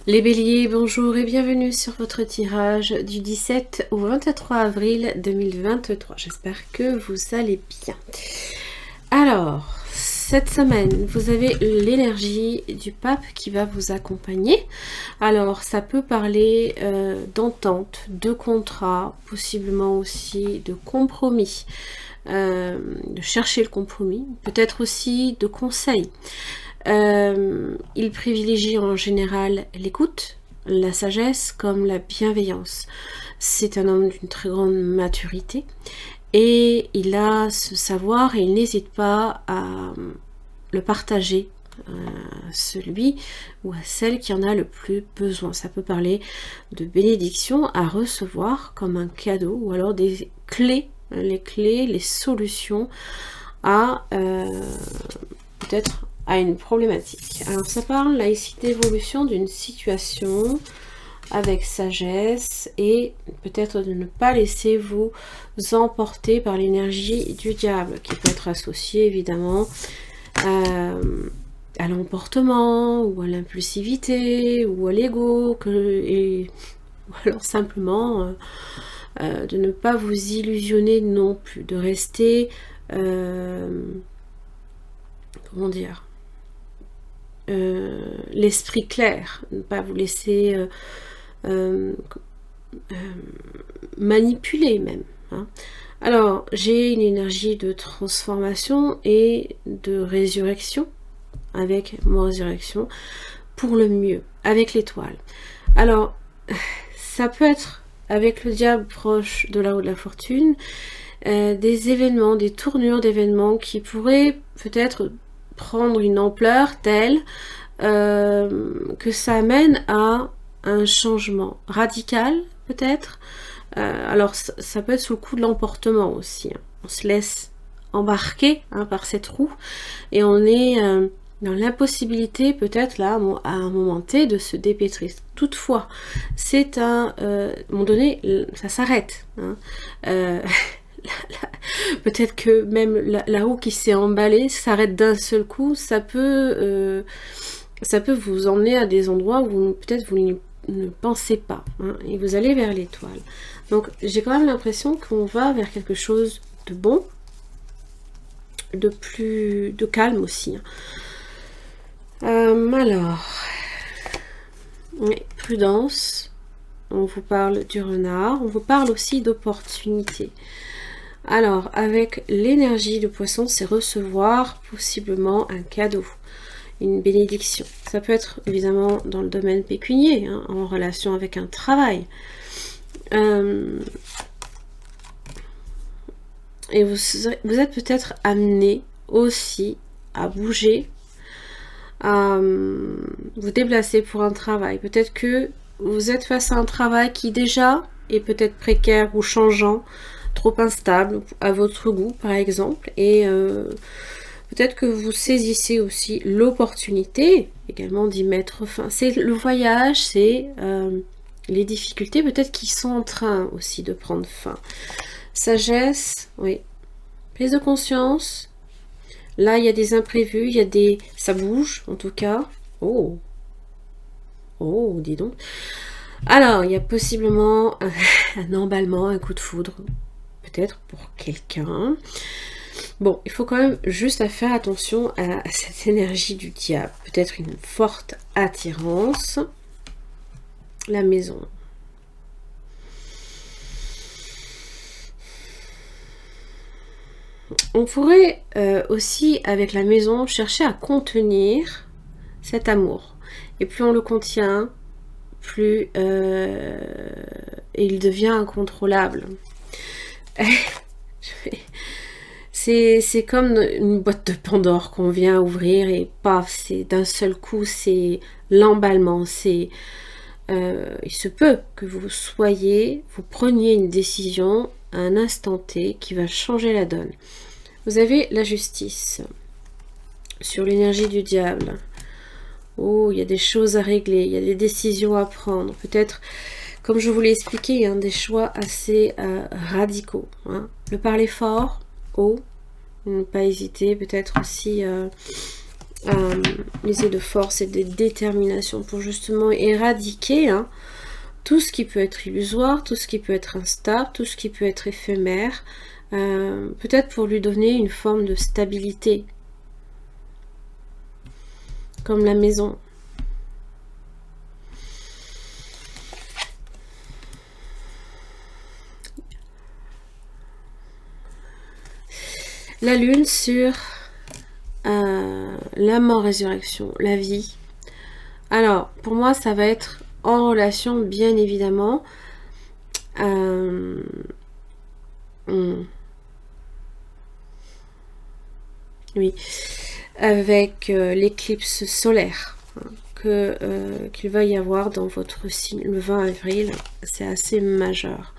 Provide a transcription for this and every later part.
Les béliers, bonjour et bienvenue sur votre tirage du 17 au 23 avril 2023. J'espère que vous allez bien. Alors, cette semaine, vous avez l'énergie du pape qui va vous accompagner. Alors, ça peut parler d'entente, de contrat, possiblement aussi de compromis, de chercher le compromis, peut-être aussi de conseils. Il privilégie en général l'écoute, la sagesse comme la bienveillance. C'est un homme d'une très grande maturité et il a ce savoir et il n'hésite pas à le partager à celui ou à celle qui en a le plus besoin. Ça peut parler de bénédictions à recevoir comme un cadeau ou alors des clés, les solutions à peut-être à une problématique. Alors ça parle là ici d'évolution d'une situation avec sagesse et peut-être de ne pas laisser vous emporter par l'énergie du diable qui peut être associée évidemment à l'emportement ou à l'impulsivité ou à l'ego ou alors simplement de ne pas vous illusionner non plus, de rester comment dire, l'esprit clair, ne pas vous laisser manipuler même. Hein. Alors, j'ai une énergie de transformation et de résurrection, avec mon résurrection, pour le mieux, avec l'étoile. Alors, ça peut être avec le diable proche de la roue de la fortune, des événements, des tournures d'événements qui pourraient peut-être prendre une ampleur telle que ça amène à un changement radical peut-être. Alors ça peut être sous le coup de l'emportement aussi. Hein. On se laisse embarquer par cette roue et on est dans l'impossibilité peut-être là à un moment T de se dépêtrer. Toutefois, c'est à un moment donné, ça s'arrête. Hein. Peut-être que même la roue qui s'est emballée s'arrête d'un seul coup, ça peut vous emmener à des endroits où peut-être vous ne pensez pas, hein, et vous allez vers l'étoile. Donc j'ai quand même l'impression qu'on va vers quelque chose de bon, de calme aussi. Alors, oui, prudence, on vous parle du renard, on vous parle aussi d'opportunité. Alors, avec l'énergie de poisson, c'est recevoir possiblement un cadeau, une bénédiction. Ça peut être évidemment dans le domaine pécunier, hein, en relation avec un travail. Et vous êtes peut-être amené aussi à bouger, à vous déplacer pour un travail. Peut-être que vous êtes face à un travail qui déjà est peut-être précaire ou changeant, trop instable à votre goût par exemple, et peut-être que vous saisissez aussi l'opportunité également d'y mettre fin. C'est le voyage, c'est les difficultés peut-être qui sont en train aussi de prendre fin. Sagesse, oui, prise de conscience. Là il y a des imprévus, ça bouge en tout cas. Oh, dis donc. Alors il y a possiblement un emballement, un coup de foudre peut-être pour quelqu'un. Bon, il faut quand même juste faire attention à cette énergie du diable. Peut-être une forte attirance. La maison. On pourrait aussi, avec la maison, chercher à contenir cet amour. Et plus on le contient, plus il devient incontrôlable. C'est comme une boîte de Pandore qu'on vient ouvrir et paf, c'est d'un seul coup, c'est l'emballement. Il se peut que vous preniez une décision à un instant T qui va changer la donne. Vous avez la justice sur l'énergie du diable. Oh, il y a des choses à régler, il y a des décisions à prendre. Peut-être, comme je vous l'ai expliqué, hein, des choix assez radicaux. Hein. Le parler fort, haut, ne pas hésiter. Peut-être aussi Musée de force et de détermination pour justement éradiquer tout ce qui peut être illusoire, tout ce qui peut être instable, tout ce qui peut être éphémère, peut-être pour lui donner une forme de stabilité, comme la maison. La lune sur la mort-résurrection, la vie. Alors, pour moi, ça va être en relation, bien évidemment, oui, avec l'éclipse solaire qu'il va y avoir dans votre signe le 20 avril. C'est assez majeur.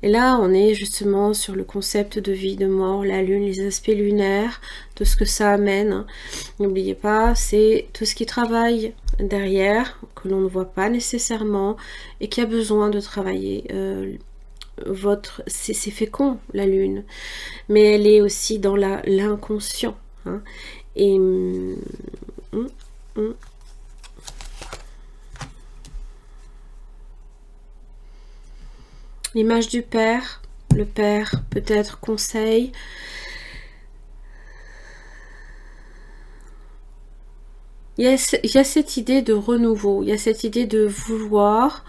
Et là, on est justement sur le concept de vie, de mort, la lune, les aspects lunaires, tout ce que ça amène. N'oubliez pas, c'est tout ce qui travaille derrière, que l'on ne voit pas nécessairement, et qui a besoin de travailler. C'est fécond, la lune, mais elle est aussi dans l'inconscient. Et... l'image du père, le père peut-être conseille. Il y a cette idée de renouveau, il y a cette idée de vouloir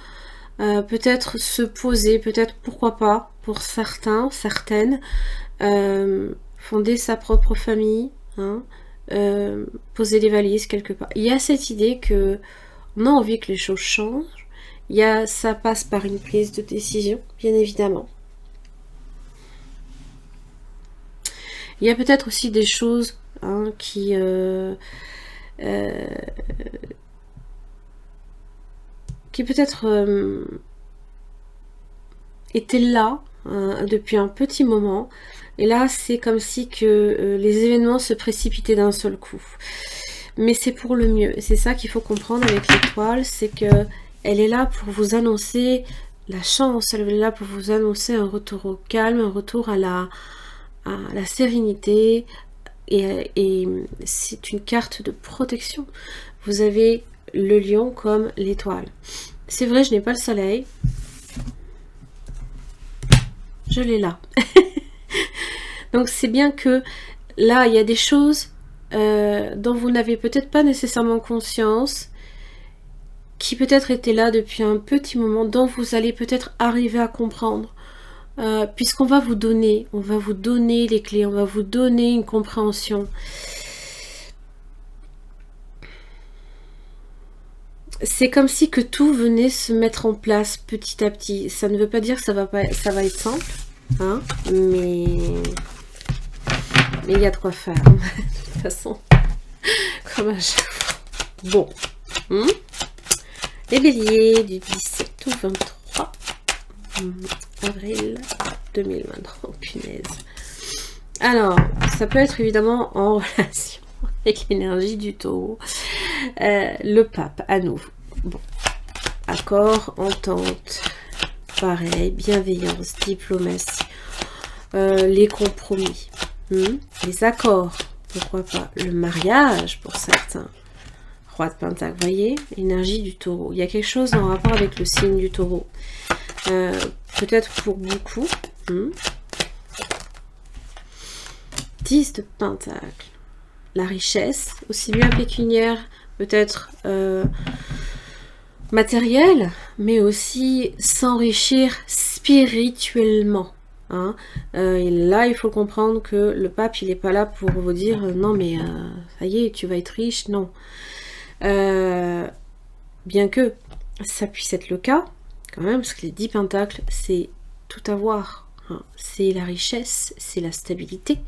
peut-être se poser, peut-être pourquoi pas, pour certains, certaines, fonder sa propre famille, poser des valises quelque part. Il y a cette idée que on a envie que les choses changent. Ça passe par une prise de décision, bien évidemment. Il y a peut-être aussi des choses qui peut-être étaient là depuis un petit moment. Et là, c'est comme si que les événements se précipitaient d'un seul coup. Mais c'est pour le mieux. C'est ça qu'il faut comprendre avec l'étoile, c'est que elle est là pour vous annoncer la chance, elle est là pour vous annoncer un retour au calme, un retour à la sérénité, et c'est une carte de protection. Vous avez le lion comme l'étoile. C'est vrai, je n'ai pas le soleil. Je l'ai là. Donc c'est bien que là, il y a des choses dont vous n'avez peut-être pas nécessairement conscience, qui peut-être était là depuis un petit moment, dont vous allez peut-être arriver à comprendre, puisqu'on va vous donner les clés, on va vous donner une compréhension. C'est comme si que tout venait se mettre en place petit à petit. Ça ne veut pas dire que ça va être simple, mais il y a de quoi faire, de toute façon, comme à chaque fois. Bon. Les béliers du 17 au 23 avril 2023. Oh, punaise. Alors, ça peut être évidemment en relation avec l'énergie du taureau. Le pape, à nouveau. Bon. Accord, entente, pareil, bienveillance, diplomatie, les compromis, les accords, pourquoi pas, le mariage pour certains. Roi de Pentacle, vous voyez, énergie du taureau. Il y a quelque chose en rapport avec le signe du taureau. Peut-être pour beaucoup. 10 de Pentacle. La richesse, aussi bien pécuniaire, peut-être matérielle, mais aussi s'enrichir spirituellement. Et là, il faut comprendre que le pape, il n'est pas là pour vous dire non, mais ça y est, tu vas être riche. Non. Bien que ça puisse être le cas, quand même, parce que les 10 pentacles, c'est tout avoir. C'est la richesse, c'est la stabilité.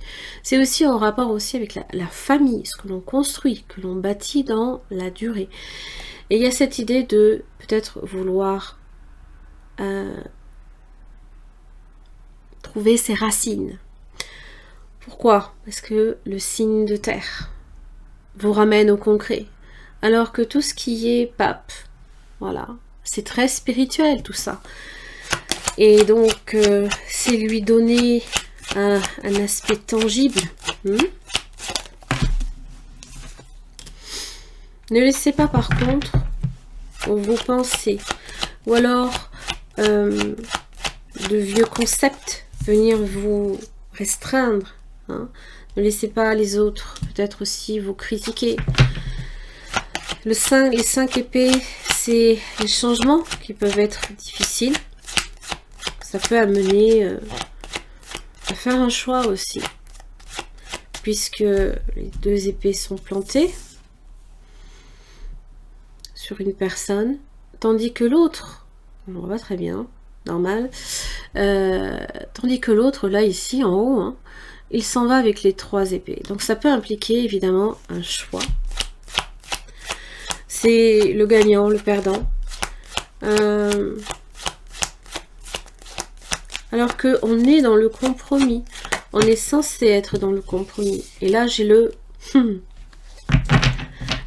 C'est aussi en rapport aussi avec la famille, ce que l'on construit, que l'on bâtit dans la durée. Et il y a cette idée de peut-être vouloir trouver ses racines. Pourquoi? Parce que le signe de terre vous ramène au concret. Alors que tout ce qui est pape, voilà, c'est très spirituel tout ça. Et donc, c'est lui donner un aspect tangible. Ne laissez pas par contre vos pensées ou alors de vieux concepts venir vous restreindre. Hein. Ne laissez pas les autres peut-être aussi vous critiquer. Les 5 épées, c'est les changements qui peuvent être difficiles. Ça peut amener à faire un choix aussi. Puisque les 2 épées sont plantées sur une personne, tandis que l'autre, on voit très bien, normal, tandis que l'autre, là, ici, en haut, hein, il s'en va avec les 3 épées. Donc ça peut impliquer évidemment un choix. C'est le gagnant, le perdant. Alors qu'on est dans le compromis. On est censé être dans le compromis. Et là, j'ai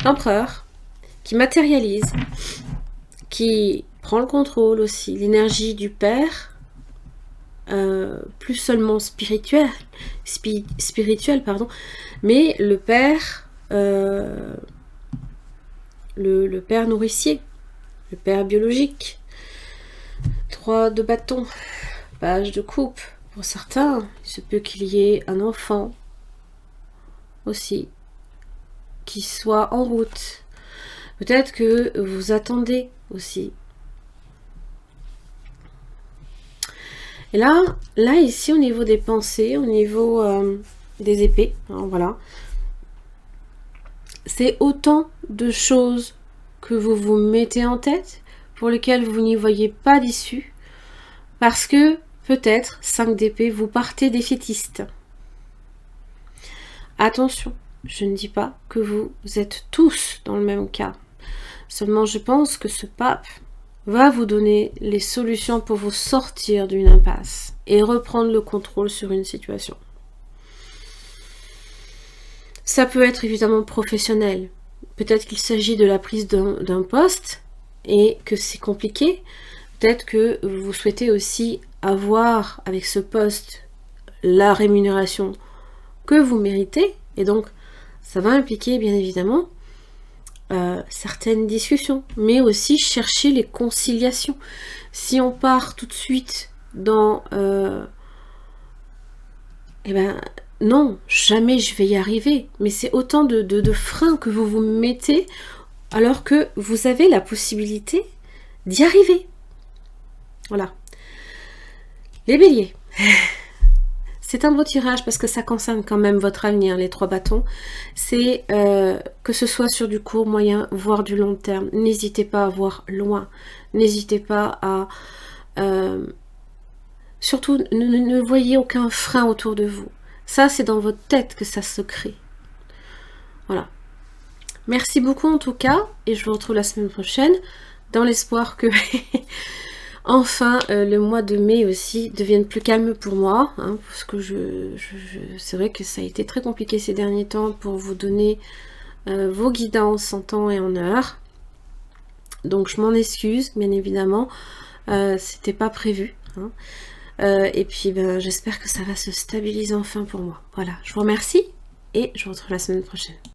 l'empereur qui matérialise, qui prend le contrôle aussi. L'énergie du père, plus seulement spirituelle, pardon, mais le père, le père nourricier, le père biologique. 3 de bâton, page de coupe. Pour certains, il se peut qu'il y ait un enfant aussi qui soit en route. Peut-être que vous attendez aussi. Et là ici au niveau des pensées, au niveau des épées, hein, voilà. C'est autant de choses que vous vous mettez en tête pour lesquelles vous n'y voyez pas d'issue. Parce que peut-être 5 d'épée, vous partez défaitiste. Attention, je ne dis pas que vous êtes tous dans le même cas. Seulement, je pense que ce pape va vous donner les solutions pour vous sortir d'une impasse et reprendre le contrôle sur une situation. Ça peut être évidemment professionnel. Peut-être qu'il s'agit de la prise d'un poste et que c'est compliqué. Peut-être que vous souhaitez aussi avoir avec ce poste la rémunération que vous méritez. Et donc, ça va impliquer bien évidemment certaines discussions, mais aussi chercher les conciliations. Si on part tout de suite dans eh ben non, jamais je vais y arriver, mais c'est autant de freins que vous vous mettez alors que vous avez la possibilité d'y arriver. Voilà. Les béliers, c'est un beau tirage parce que ça concerne quand même votre avenir, les 3 bâtons. C'est que ce soit sur du court, moyen, voire du long terme. N'hésitez pas à voir loin. N'hésitez pas à... surtout, ne voyez aucun frein autour de vous. Ça, c'est dans votre tête que ça se crée. Voilà. Merci beaucoup en tout cas. Et je vous retrouve la semaine prochaine dans l'espoir que... Enfin, le mois de mai aussi devienne plus calme pour moi, hein, parce que c'est vrai que ça a été très compliqué ces derniers temps pour vous donner vos guidances en temps et en heure. Donc je m'en excuse, bien évidemment, c'était pas prévu. Hein. Et puis ben, j'espère que ça va se stabiliser enfin pour moi. Voilà, je vous remercie et je vous retrouve la semaine prochaine.